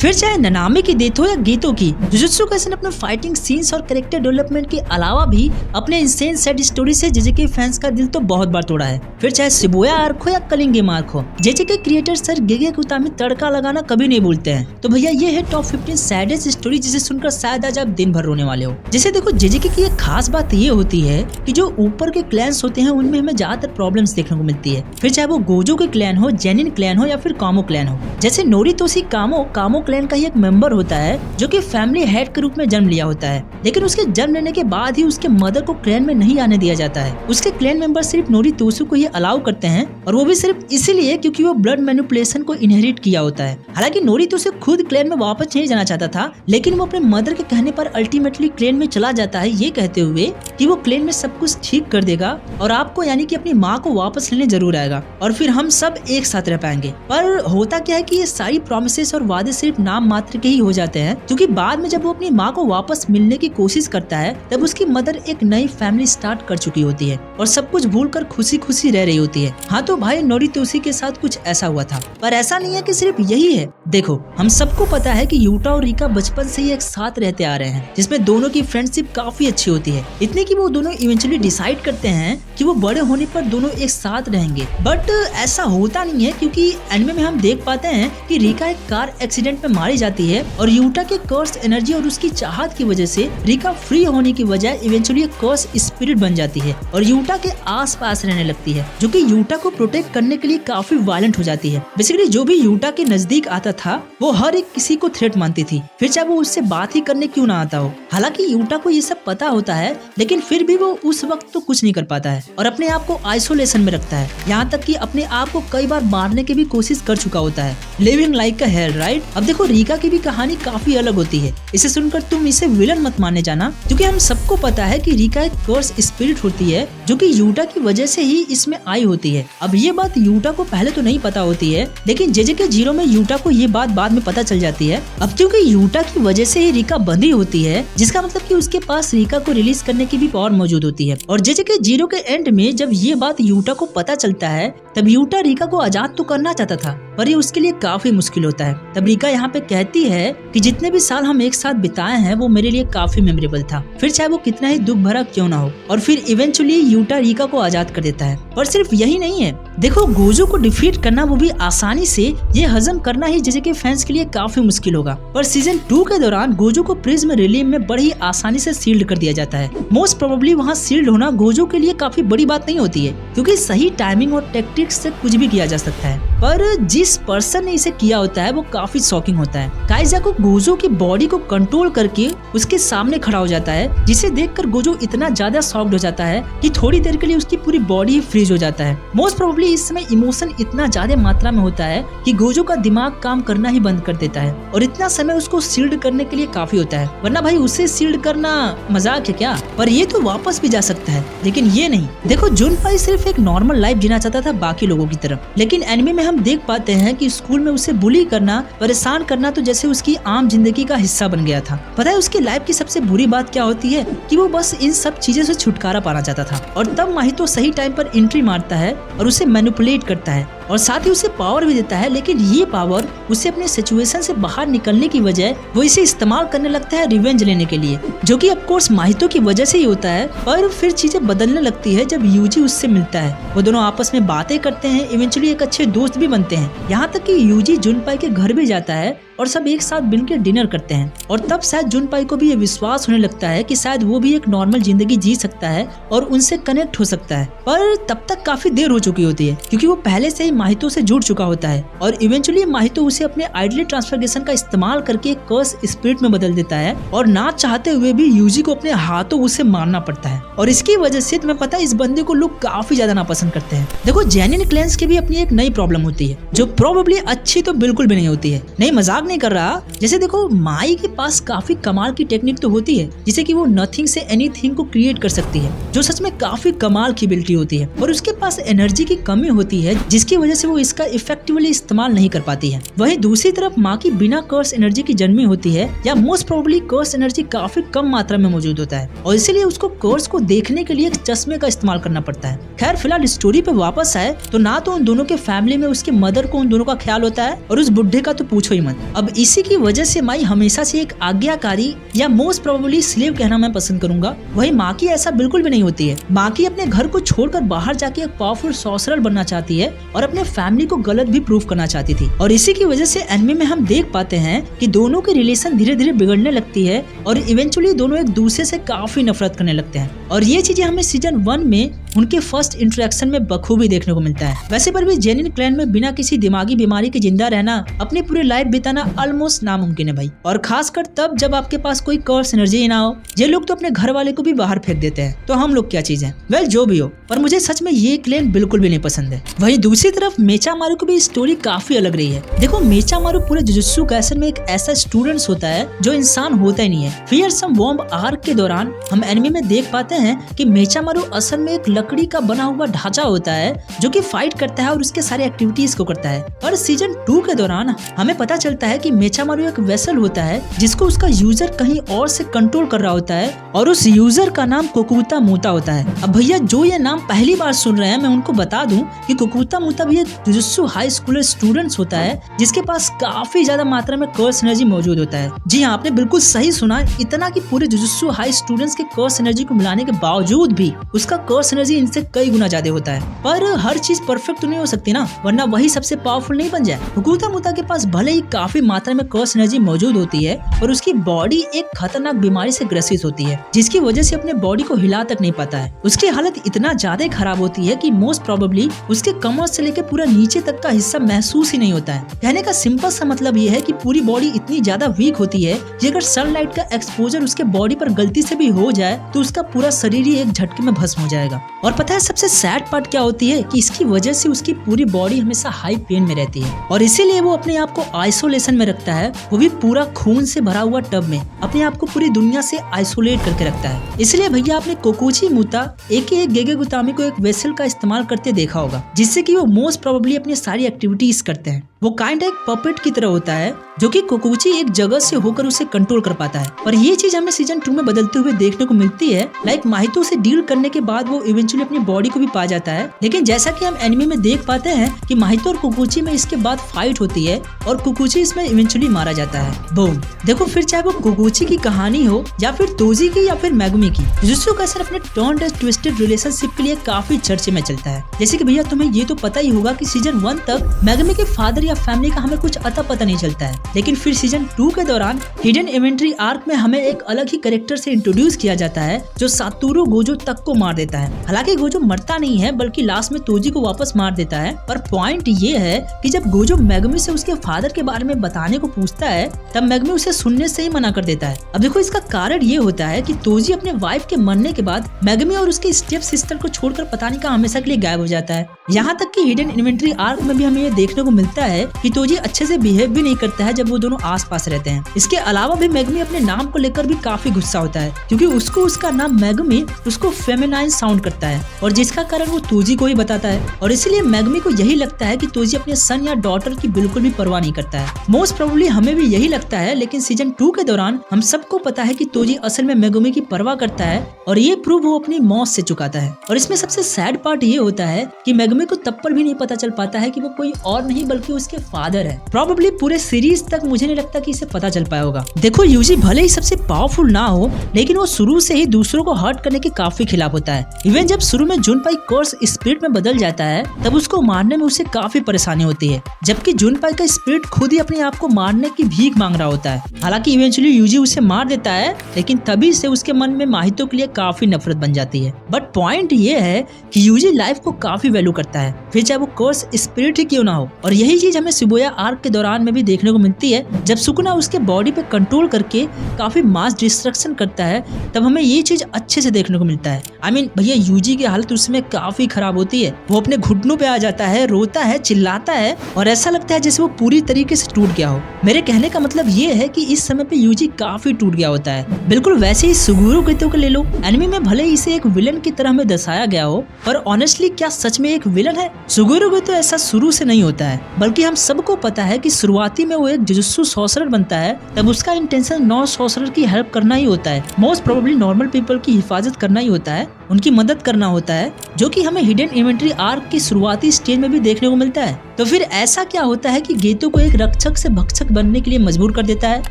फिर चाहे ननामे की डेथ हो या गीतों की, जुजुत्सु काइसेन अपने फाइटिंग सीन्स और कैरेक्टर डेवलपमेंट के अलावा भी अपने इंसेन सैड स्टोरी से जेजेके फैंस का दिल तो बहुत बार तोड़ा है। फिर चाहे शिबुया आर्क हो या कलिंगे मार्क हो, जेजेके क्रिएटर सर गेगे कुतामी तड़का लगाना कभी नहीं भूलते हैं। तो भैया ये है टॉप 15 सैडेस्ट स्टोरी जिसे सुनकर शायद आज आप दिन भर रोने वाले हो। जैसे देखो जेजेके की एक खास बात ये होती है कि जो ऊपर के क्लैंस होते हैं उनमें हमें ज्यादातर प्रॉब्लम्स देखने को मिलती है। फिर चाहे वो गोजो के क्लैन हो, जेनिन क्लैन हो या फिर कामो क्लैन हो। जैसे नोरितोशी कामो क्लैन का ही एक मेंबर होता है जो कि फैमिली हेड के रूप में जन्म लिया होता है, लेकिन उसके जन्म लेने के बाद ही उसके मदर को क्लैन में नहीं आने दिया जाता है। उसके क्लैन मेंबर सिर्फ नोरितोशी को ही अलाउ करते हैं और वो भी सिर्फ इसीलिए क्योंकि वो ब्लड मैनिपुलेशन को इनहेरिट किया होता है। हालांकि नोरितोशी खुद क्लैन में वापस नहीं जाना चाहता था, लेकिन वो अपने मदर के कहने पर अल्टीमेटली क्लैन में चला जाता है, ये कहते हुए कि वो क्लैन में सब कुछ ठीक कर देगा और आपको यानी कि अपनी माँ को वापस लेने जरूर आएगा और फिर हम सब एक साथ रह पाएंगे। पर होता क्या है कि ये सारी प्रॉमिसेस और वादे सिर्फ नाम मात्र के ही हो जाते हैं, क्योंकि बाद में जब वो अपनी माँ को वापस मिलने की कोशिश करता है तब उसकी मदर एक नई फैमिली स्टार्ट कर चुकी होती है और सब कुछ भूलकर खुशी खुशी रह रही होती है। हाँ तो भाई नोरितोशी के साथ कुछ ऐसा हुआ था, पर ऐसा नहीं है कि सिर्फ यही है। देखो हम सबको पता है कि यूटा और रिका बचपन से ही एक साथ रहते आ रहे हैं, जिसमें दोनों की फ्रेंडशिप काफी अच्छी होती है, इतनी कि वो दोनों इवेंचुअली डिसाइड करते हैं कि वो बड़े होने पर दोनों एक साथ रहेंगे। बट ऐसा होता नहीं है, क्योंकि एनिमे में हम देख पाते हैं कि रिका एक कार एक्सीडेंट में मारी जाती है और यूटा के कर्स एनर्जी और उसकी चाहत की वजह से रिका फ्री होने की बजाय इवेंचुअली एक कर्स स्पिरिट बन जाती है और यूटा के आस पास रहने लगती है, जो कि यूटा को प्रोटेक्ट करने के लिए काफी वायलेंट हो जाती है। बेसिकली जो भी यूटा के नजदीक आता था वो हर एक किसी को थ्रेट मानती थी, फिर चाहे वो उससे बात ही करने क्यों ना आता हो। हालांकि यूटा को ये सब पता होता है, लेकिन फिर भी वो उस वक्त तो कुछ नहीं कर पाता है और अपने आप को आइसोलेशन में रखता है, यहाँ तक कि अपने आप को कई बार मारने की भी कोशिश कर चुका होता है। लिविंग लाइक अ हेल, राइट। अब देखो रिका की भी कहानी काफी अलग होती है। इसे सुनकर तुम इसे विलन मत माने जाना, क्योंकि हम सबको पता है कि रिका एक कर्स स्पिरिट होती है जो कि यूटा की वजह से ही इसमें आई होती है। अब ये बात यूटा को पहले तो नहीं पता होती है, लेकिन जेजेके 0 में यूटा को ये बात बाद में पता चल जाती है। अब क्योंकि यूटा की वजह से ही रिका बंधी होती है, जिसका मतलब कि उसके पास रिका को रिलीज करने की भी पावर मौजूद होती है। और जेजेके 0 के एंड में जब ये बात यूटा को पता चलता है तब यूटा रिका को आजाद तो करना चाहता था, पर ये उसके लिए काफी मुश्किल होता है। तब रिका यहाँ पे कहती है कि जितने भी साल हम एक साथ बिताए हैं वो मेरे लिए काफी मेमोरेबल था, फिर चाहे वो कितना ही दुख भरा क्यों ना हो। और फिर इवेंचुअली यूटा रिका को आजाद कर देता है। पर सिर्फ यही नहीं है, देखो गोजो को डिफीट करना वो भी आसानी से, ये हजम करना ही जेजेके फैंस के लिए काफी मुश्किल होगा। पर सीजन 2 के दौरान गोजो को प्रिज्म रिलीम में बड़ी आसानी से सील्ड कर दिया जाता है। मोस्ट प्रोबेबली वहाँ सील्ड होना गोजो के लिए काफी बड़ी बात नहीं होती है, क्योंकि सही टाइमिंग और टेक्टिक्स से कुछ भी किया जा सकता है। पर जिस पर्सन ने इसे किया होता है वो काफी शॉकिंग होता है। काइजा को गोजो की बॉडी को कंट्रोल करके उसके सामने खड़ा हो जाता है, जिसे देखकर गोजो इतना ज्यादा शॉक्ड हो जाता है कि थोड़ी देर के लिए उसकी पूरी बॉडी फ्रीज हो जाता है। मोस्ट प्रोबेबली इस समय इमोशन इतना ज्यादा मात्रा में होता है कि गोजो का दिमाग काम करना ही बंद कर देता है और इतना समय उसको सील्ड करने के लिए काफी होता है, वरना भाई उसे सील्ड करना मजाक है क्या। पर ये तो वापस भी जा सकता है, लेकिन ये नहीं। देखो जुनपाई सिर्फ एक नॉर्मल लाइफ जीना चाहता था बाकी लोगों की तरफ, लेकिन एनिमे में हम देख पाते हैं कि स्कूल में उसे बुली करना, परेशान करना तो जैसे उसकी आम जिंदगी का हिस्सा बन गया था। पता है उसकी लाइफ की सबसे बुरी बात क्या होती है कि वो बस इन सब चीजों से छुटकारा पाना चाहता था। और तब माहितो सही टाइम पर एंट्री मारता है और उसे मैनिपुलेट करता है और साथ ही उसे पावर भी देता है, लेकिन ये पावर उसे अपने सिचुएशन से बाहर निकलने की बजाय वो इसे इस्तेमाल करने लगता है रिवेंज लेने के लिए, जो कि ऑफ कोर्स माहितो की वजह से ही होता है। पर फिर चीजें बदलने लगती है जब यूजी उससे मिलता है। वो दोनों आपस में बातें करते हैं, इवेंचुअली एक अच्छे दोस्त भी बनते हैं, यहाँ तक कि यूजी जुनपाई के घर भी जाता है और सब एक साथ मिलकर डिनर करते हैं। और तब शायद जुनपाई को भी ये विश्वास होने लगता है कि शायद वो भी एक नॉर्मल जिंदगी जी सकता है और उनसे कनेक्ट हो सकता है। पर तब तक काफी देर हो चुकी होती है, क्योंकि वो पहले से ही माहितो से जुड़ चुका होता है और इवेंचुअली माहितो उसे अपने आइडली ट्रांसफॉर्मेशन का इस्तेमाल करके एक कर्स स्पिरिट में बदल देता है और ना चाहते हुए भी यूजी को अपने हाथों उसे मारना पड़ता है। और इसकी वजह से तुम्हें पता है इस बंदे को लोग काफी ज्यादा नापसंद करते हैं। देखो जेनिन क्लैंस की भी अपनी एक नई प्रॉब्लम होती है, जो प्रोबेबली अच्छी तो बिल्कुल भी नहीं होती है। नहीं मजाक नहीं कर रहा। जैसे देखो माई के पास काफी कमाल की टेक्निक तो होती है, जिसे कि वो नथिंग से एनीथिंग को क्रिएट कर सकती है, जो सच में काफी कमाल की एबिलिटी होती है। और उसके पास एनर्जी की कमी होती है, जिसकी वजह वजह से वो इसका इफेक्टिवली इस्तेमाल नहीं कर पाती है। वहीं दूसरी तरफ माकी बिना कर्स एनर्जी की जन्मी होती है या मोस्ट प्रोबेबली कर्स एनर्जी काफी कम मात्रा में मौजूद होता है और इसीलिए उसको कर्स को देखने के लिए एक चश्मे का इस्तेमाल करना पड़ता है। खैर फिलहाल स्टोरी पे वापस आए तो ना तो उन दोनों के फैमिली में उसके मदर को उन दोनों का ख्याल होता है और उस बुढ़े का तो पूछो ही मत। अब इसी की वजह से माई हमेशा से एक आज्ञाकारी या मोस्ट प्रोबेबली स्लेव कहना मैं पसंद करूंगा। वही माकी ऐसा बिल्कुल भी नहीं होती है। माकी अपने घर को छोड़कर बाहर जाके एक पावरफुल सॉर्सरर बनना चाहती है और अपने फैमिली को गलत भी प्रूव करना चाहती थी और इसी की वजह से एनिमे में हम देख पाते हैं कि दोनों की रिलेशन धीरे धीरे बिगड़ने लगती है और इवेंचुअली दोनों एक दूसरे से काफी नफरत करने लगते हैं और ये चीजें हमें सीजन 1 में उनके फर्स्ट इंटरेक्शन में बखूबी देखने को मिलता है। वैसे पर भी जेनिन क्लैन में बिना किसी दिमागी बीमारी के जिंदा रहना, अपनी पूरी लाइफ बिताना ऑलमोस्ट नामुमकिन है भाई, और खासकर तब जब आपके पास कोई कर्स एनर्जी ही ना हो। ये लोग तो अपने घर वाले को भी बाहर फेंक देते हैं, तो हम लोग क्या चीज है। वेल जो भी हो, पर मुझे सच में ये क्लैन बिल्कुल भी नहीं पसंद है। वहीं दूसरी तरफ मेचामारू की भी स्टोरी काफी अलग रही है। देखो मेचामारू पूरे जुजुत्सु काइसेन में एक ऐसा स्टूडेंट्स होता है जो इंसान होता ही नहीं है। फियरसम वॉर्म आर्क के दौरान हम एनिमे में देख पाते हैं कि मेचामारू असल में एक लकड़ी का बना हुआ ढांचा होता है जो कि फाइट करता है और उसके सारे एक्टिविटीज को करता है। पर सीजन 2 के दौरान हमें पता चलता है कि मेचामारू एक वेसल होता है जिसको उसका यूजर कहीं और से कंट्रोल कर रहा होता है और उस यूजर का नाम कोकुता मूता होता है। अब भैया जो ये नाम पहली बार सुन रहे हैं मैं उनको बता दूं कि कोकुता मूता भी एक जुजुत्सु हाई स्कूल स्टूडेंट्स होता है जिसके पास काफी ज्यादा मात्रा में कर्स एनर्जी मौजूद होता है। जी हाँ, आपने बिल्कुल सही सुना, इतना कि पूरे जुजुत्सु हाई स्टूडेंट्स के कर्स एनर्जी को मिलाने के बावजूद भी उसका कर्स एनर्जी इनसे कई गुना ज्यादा होता है। पर हर चीज परफेक्ट तो नहीं हो सकती ना, वरना वही सबसे पावरफुल नहीं बन जाए। कोकुता मूता के पास भले ही काफी मात्रा में कर्स एनर्जी मौजूद होती है पर उसकी बॉडी एक खतरनाक बीमारी से ग्रसित होती है जिसकी वजह से अपने बॉडी को हिला तक नहीं पाता है। उसकी हालत इतना ज्यादा खराब होती है कि मोस्ट प्रोबेबली उसके कमर से लेकर पूरा नीचे तक का हिस्सा महसूस ही नहीं होता है। कहने का सिंपल सा मतलब ये है कि पूरी बॉडी इतनी ज्यादा वीक होती है कि अगर सनलाइट का एक्सपोजर उसके बॉडी पर गलती से भी हो जाए तो उसका पूरा शरीर ही एक झटके में भस्म हो जाएगा। और पता है सबसे सैड पार्ट क्या होती है कि इसकी वजह से उसकी पूरी बॉडी हमेशा हाई पेन में रहती है और इसीलिए वो अपने आप को आइसोलेशन में रखता है, वो भी पूरा खून से भरा हुआ टब में अपने आप को पूरी दुनिया से आइसोलेट करके रखता है। इसलिए भैया आपने कोकुची मूता एक गेगे गुतामी को एक वेसल का इस्तेमाल करते देखा होगा जिससे कि वो मोस्ट प्रोबेबली अपनी सारी एक्टिविटीज करते हैं। वो काइंड एक पपेट की तरह होता है जो कि कोकुची एक जगह से होकर उसे कंट्रोल कर पाता है। और ये चीज हमें सीजन 2 में बदलते हुए देखने को मिलती है। लाइक माहितो से डील करने के बाद वो इवेंचुअली अपनी बॉडी को भी पा जाता है, लेकिन जैसा कि हम एनिमे में देख पाते हैं कि माहितो और कोकुची में इसके बाद फाइट होती है और कोकुची इसमें इवेंचुअली मारा जाता है। बूम। देखो फिर चाहे वो कोकुची की कहानी हो या फिर तोजी की या फिर मेगुमी की, जुजुत्सु काइसेन अपने टर्न्ड एंड ट्विस्टेड रिलेशनशिप के लिए काफी चर्चे में चलता है। जैसे कि भैया तुम्हें ये तो पता ही होगा कि सीजन 1 तक मेगुमी के फादर या फैमिली का हमें कुछ अता पता नहीं चलता है, लेकिन फिर सीजन 2 के दौरान हिडन इन्वेंट्री आर्क में हमें एक अलग ही कैरेक्टर से इंट्रोड्यूस किया जाता है जो सातोरू गोजो तक को मार देता है। हालांकि गोजो मरता नहीं है बल्कि लास्ट में तोजी को वापस मार देता है। पर पॉइंट ये है कि जब गोजो मेगुमी से उसके फादर के बारे में बताने को पूछता है तब मेगुमी उसे सुनने से ही मना कर देता है। अब देखो इसका कारण ये होता है कि तोजी अपने वाइफ के मरने के बाद मेगुमी और उसके स्टेप सिस्टर को छोड़कर पता नहीं कहां हमेशा के लिए गायब हो जाता है। यहाँ तक कि हिडन इन्वेंट्री आर्क में भी हमें ये देखने को मिलता है कि तोजी अच्छे से बिहेव भी नहीं करता है जब वो दोनों आसपास रहते हैं। इसके अलावा भी मेगुमी अपने नाम को लेकर भी काफी गुस्सा होता है क्योंकि उसको उसका नाम मेगुमी उसको फेमिनाइन साउंड करता है और जिसका कारण वो तोजी को ही बताता है और इसलिए मेगुमी को यही लगता है कि तोजी अपने सन या डॉटर की बिल्कुल भी परवाह नहीं करता है। मोस्ट प्रोबेबली हमें भी यही लगता है, लेकिन सीजन 2 के दौरान हम सबको पता है कि तोजी असल में मेगुमी की परवाह करता है और ये प्रूव वो अपनी मौत से चुकाता है। और इसमें सबसे सैड पार्ट ये होता है कि मेगुमी को तब पर भी नहीं पता चल पाता है कि वो कोई और नहीं बल्कि उसके फादर है। प्रोबेबली पूरे सीरीज तक मुझे नहीं लगता कि इसे पता चल पाया होगा। देखो यूजी भले ही सबसे पावरफुल ना हो, लेकिन वो शुरू से ही दूसरों को हर्ट करने के काफी खिलाफ होता है। इवन जब शुरू में जुनपाई कर्स स्पिरिट में बदल जाता है तब उसको मारने में उसे काफी परेशानी होती है, जबकि जुनपाई का स्पिरिट खुद ही अपने आप को मारने की भीख मांग रहा होता है। हालांकि इवेंचुअली यूजी उसे मार देता है, लेकिन तभी से उसके मन में माहितो के लिए काफी नफरत बन जाती है। बट पॉइंट ये है कि यूजी लाइफ को काफी वैल्यू करता है, फिर चाहे वो कर्स स्पिरिट ही क्यों ना हो। और यही चीज हमें शिबुया आर्क के दौरान में भी देखने को मिलती है। जब सुकुना उसके बॉडी पे कंट्रोल करके काफी मास डिस्ट्रक्शन करता है तब हमें ये चीज अच्छे से देखने को मिलता है। I mean, भैया यूजी की हालत उसमें काफी खराब होती है। वो अपने घुटनों पे आ जाता है, रोता है, चिल्लाता है और ऐसा लगता है जैसे वो पूरी तरीके से टूट गया हो। मेरे कहने का मतलब ये है कि इस समय पे यूजी काफी टूट गया होता है। बिल्कुल वैसे ही सुगुरु गितो को ले लो। एनिमे में भले ही इसे एक विलन की तरह हमें दर्शाया गया हो, पर ऑनेस्टली क्या सच में एक विलन है सुगुरु गेतो ऐसा शुरू से नहीं होता है, बल्कि हम सबको पता है कि शुरुआती में वो एक जुजुत्सु सॉर्सरर बनता है तब उसका इंटेंशन नॉन सॉर्सरर की हेल्प करना ही होता है। मोस्ट प्रोबेबली नॉर्मल पीपल की हिफाजत करना ही होता है, उनकी मदद करना होता है, जो कि हमें हिडन इन्वेंट्री आर्क की शुरुआती स्टेज में भी देखने को मिलता है। तो फिर ऐसा क्या होता है कि गेतो को एक रक्षक से भक्षक बनने के लिए मजबूर कर देता है?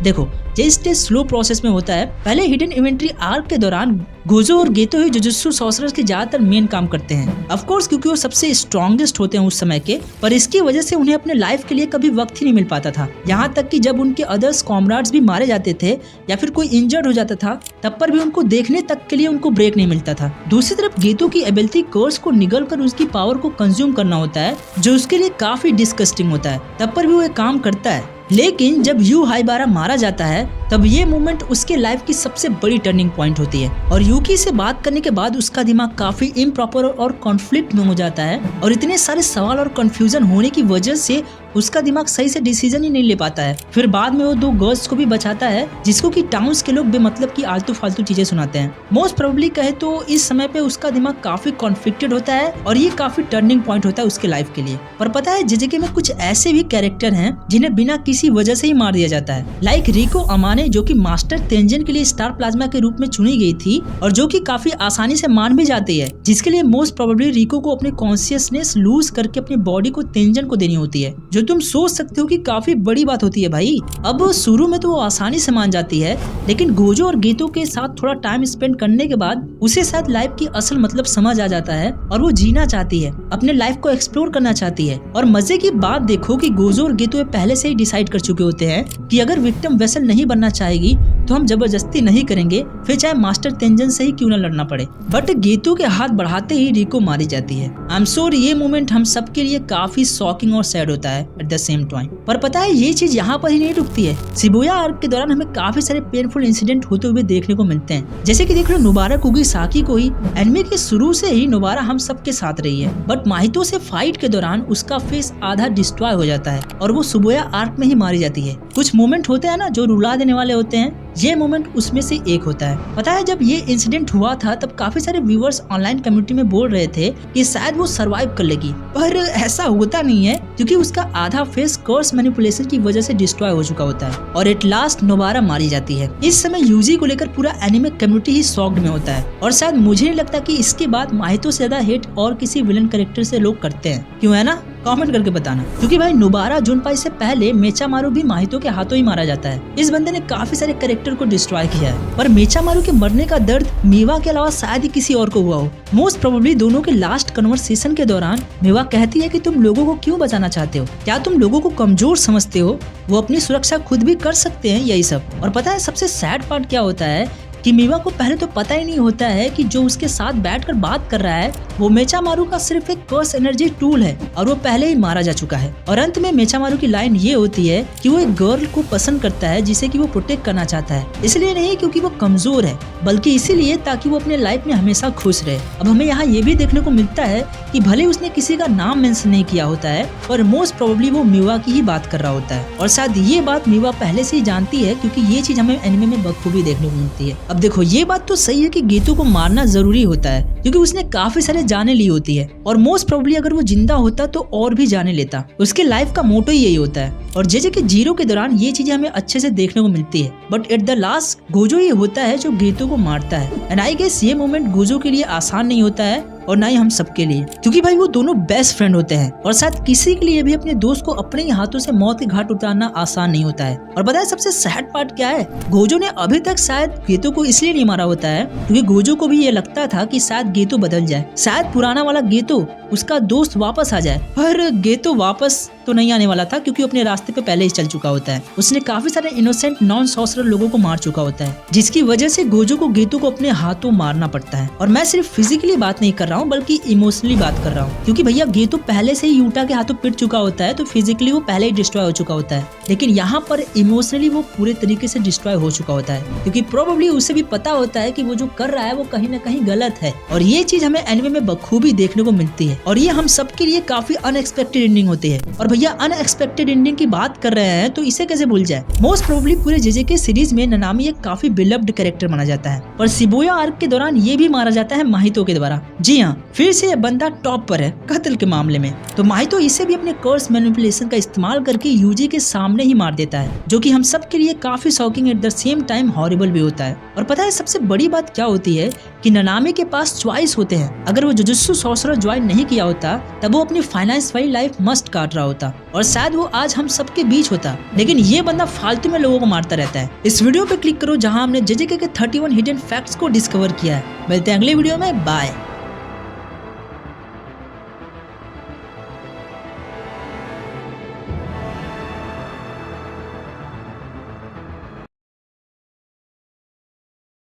देखो, ये स्टेज स्लो प्रोसेस में होता है। पहले हिडन इन्वेंट्री आर्क के दौरान गोजो और गेतो ही जुजुत्सु सॉर्सरर्स के ज्यादातर मेन काम करते हैं। ऑफ कोर्स क्योंकि वो सबसे स्ट्रॉन्गेस्ट होते हैं उस समय के, पर इसकी वजह से उन्हें अपने लाइफ के लिए कभी वक्त ही नहीं मिल पाता था। यहाँ तक कि जब उनके अदर्स कॉमराड्स भी मारे जाते थे या फिर कोई इंजर्ड हो जाता था, तब पर भी उनको देखने तक के लिए उनको ब्रेक नहीं मिलता था। दूसरी तरफ गेतो की एबिलिटी कर्स को निगल कर उसकी पावर को कंज्यूम करना होता है, जो उसके लिए काफी डिस्गस्टिंग होता है। तब पर भी वो एक काम करता है। लेकिन जब यू हाइबारा मारा जाता है तब ये मोमेंट उसके लाइफ की सबसे बड़ी टर्निंग पॉइंट होती है। और यूकी से बात करने के बाद उसका दिमाग काफी इम्प्रॉपर और कॉन्फ्लिक्ट में हो जाता है, और इतने सारे सवाल और कंफ्यूजन होने की वजह से उसका दिमाग सही से डिसीजन ही नहीं ले पाता है। फिर बाद में वो 2 गर्ल्स को भी बचाता है, जिसको कि टाउन्स के लोग बेमतलब की आलतू फालतू चीजें सुनाते हैं। मोस्ट प्रोबेबली कहे तो इस समय पे उसका दिमाग काफी कॉन्फ्लिक्टेड होता है और ये काफी टर्निंग पॉइंट होता है उसके लाइफ के लिए। पर पता है जेजेके में कुछ ऐसे भी कैरेक्टर हैं जिन्हें बिना किसी वजह से ही मार दिया जाता है। लाइक रिको अमाने, जो कि मास्टर तेंजन के लिए स्टार प्लाज्मा के रूप में चुनी गई थी और जो कि काफी आसानी से मान भी जाती है, जिसके लिए मोस्ट प्रोबेबली रिको को अपनी कॉन्शियसनेस लूज करके अपनी बॉडी को तेंजन को देनी होती है, जो तुम सोच सकते हो कि काफी बड़ी बात होती है भाई। अब शुरू में तो वो आसानी से मान जाती है, लेकिन गोजो और गेतो के साथ थोड़ा टाइम स्पेंड करने के बाद उसे शायद लाइफ की असल मतलब समझ आ जाता है और वो जीना चाहती है, अपने लाइफ को एक्सप्लोर करना चाहती है। और मजे की बात देखो कि गोजो और गेतो पहले से ही डिसाइड कर चुके होते हैं कि अगर विक्टिम वेसल नहीं बनना चाहेगी तो हम जबरदस्ती नहीं करेंगे, फिर चाहे मास्टर तेंजन से ही क्यों न लड़ना पड़े। बट गेतो के हाथ बढ़ाते ही रिको मारी जाती है। आई एम श्योर ये मोमेंट हम सबके लिए काफी शॉकिंग और सैड होता है एट द सेम टाइम। पर पता है ये चीज यहाँ पर ही नहीं रुकती है। शिबुया आर्क के दौरान हमें काफी सारे पेनफुल इंसिडेंट होते हुए देखने को मिलते हैं। जैसे कि देख लो नोबारा कुगिसाकी को ही एनिमे के शुरू से ही नोबारा हम सबके साथ रही है, बट माहितो से फाइट के दौरान उसका फेस आधा डिस्ट्रॉय हो जाता है और वो शिबुया आर्क में ही मारी जाती है। कुछ मोमेंट होते हैं ना जो रुला देने वाले होते हैं, ये मोमेंट उसमें से एक होता है। पता है जब ये इंसिडेंट हुआ था तब काफी सारे व्यूअर्स ऑनलाइन कम्युनिटी में बोल रहे थे कि शायद वो सरवाइव कर लेगी, पर ऐसा होता नहीं है क्योंकि उसका आधा फेस कर्स मैनिपुलेशन की वजह से डिस्ट्रॉय हो चुका होता है और एट लास्ट नोबारा मारी जाती है। इस समय यूजी को लेकर पूरा एनिमे कम्युनिटी ही शॉक्ड में होता है और शायद मुझे नहीं लगता कि इसके बाद माहितो से ज्यादा हेट और किसी विलन कैरेक्टर से लोग करते हैं। क्यों है ना? कमेंट करके बताना। क्योंकि भाई नोबारा जुनपाई से पहले मेचामारू भी माहितो के हाथों ही मारा जाता है। इस बंदे ने काफी सारे कैरेक्टर को डिस्ट्रॉय किया है, पर मेचामारू के मरने का दर्द मीवा के अलावा शायद ही किसी और को हुआ हो। मोस्ट प्रोबेबली दोनों के लास्ट कन्वर्सेशन के दौरान मीवा कहती है कि तुम लोगों को क्यों बचाना चाहते हो, क्या तुम लोगों को कमजोर समझते हो, वो अपनी सुरक्षा खुद भी कर सकते हैं, यही सब। और पता है सबसे सैड पार्ट क्या होता है कि मीवा को पहले तो पता ही नहीं होता है कि जो उसके साथ बैठकर बात कर रहा है वो मेचामारू का सिर्फ एक कर्स एनर्जी टूल है और वो पहले ही मारा जा चुका है। और अंत में मेचामारू की लाइन ये होती है कि वो एक गर्ल को पसंद करता है जिसे कि वो प्रोटेक्ट करना चाहता है, इसलिए नहीं क्योंकि वो कमजोर है, बल्कि इसीलिए ताकि वो अपने लाइफ में हमेशा खुश रहे। अब हमें यहाँ ये भी देखने को मिलता है कि भले उसने किसी का नाम मेंशन नहीं किया होता है, पर मोस्ट प्रोबेबली वो मीवा की ही बात कर रहा होता है और शायद ये बात मीवा पहले से ही जानती है, क्योंकि ये चीज हमें एनिमे में बखूबी देखने को मिलती है। अब देखो ये बात तो सही है कि गेतो को मारना जरूरी होता है क्योंकि उसने काफी सारे जाने ली होती है और मोस्ट प्रोबेबली अगर वो जिंदा होता तो और भी जाने लेता। उसके लाइफ का मोटो ही यही होता है और जेजेके जीरो के दौरान ये चीजें हमें अच्छे से देखने को मिलती है। But at the last Gojo ही होता है जो गेतो को मारता है एंड आई गेस ये मोमेंट गोजो के लिए आसान नहीं होता है और ना ही हम सबके लिए, क्योंकि भाई वो दोनों बेस्ट फ्रेंड होते हैं और शायद किसी के लिए भी अपने दोस्त को अपने ही हाथों से मौत के घाट उतारना आसान नहीं होता है। और पता है सबसे सैड पार्ट क्या है? गोजो ने अभी तक शायद गेतो को इसलिए नहीं मारा होता है क्योंकि गोजो को भी ये लगता था कि शायद गेतो बदल जाए, शायद पुराना वाला गेतो उसका दोस्त वापस आ जाए, पर गेतो वापस तो नहीं आने वाला था क्योंकि अपने रास्ते पे पहले ही चल चुका होता है। उसने काफी सारे इनोसेंट नॉन सॉर्सरर लोगों को मार चुका होता है, जिसकी वजह से गोजो को गेतो को अपने हाथों मारना पड़ता है। और मैं सिर्फ फिजिकली बात नहीं कर रहा हूँ बल्कि इमोशनली बात कर रहा हूँ, क्योंकि भैया गेतो पहले से ही यूटा के हाथों पिट चुका होता है तो फिजिकली वो पहले ही डिस्ट्रॉय हो चुका होता है, लेकिन यहाँ पर इमोशनली वो पूरे तरीके से डिस्ट्रॉय हो चुका होता है क्योंकि प्रोबेबली उसे भी पता होता है कि वो जो कर रहा है वो कहीं ना कहीं गलत है। और ये चीज हमें एनिमे में बखूबी देखने को मिलती है है और ये हम सबके लिए काफी अनएक्सपेक्टेड एंडिंग होती है। और भैया अनएक्सपेक्टेड एंडिंग की बात कर रहे हैं तो इसे कैसे भूल जाए। मोस्ट प्रोबेबली पूरे जेजेके सीरीज में ननामी एक काफी बिलव्ड कैरेक्टर माना जाता है, पर शिबुया आर्क के दौरान ये भी मारा जाता है माहितो के द्वारा। जी हाँ, फिर से ये बंदा टॉप पर है कत्ल के मामले में। तो माहितो इसे भी अपने कर्स मैनिपुलेशन का इस्तेमाल करके यूजी के सामने ही मार देता है, जो कि हम सब के लिए काफी shocking at the same time horrible भी होता है। और पता है सबसे बड़ी बात क्या होती है कि ननामी के पास चॉइस होते हैं। अगर वो जुजुत्सु सॉर्सरर ज्वाइन नहीं किया होता तब वो अपनी फाइनेंस वाली लाइफ मस्त काट रहा होता और शायद वो आज हम सबके बीच होता, लेकिन ये बंदा फालतू में लोगों को मारता रहता है। इस वीडियो पे क्लिक करो जहां हमने जेजेके के 31 हिडन फैक्ट्स को डिस्कवर किया है। मिलते हैं अगले वीडियो में, बाय।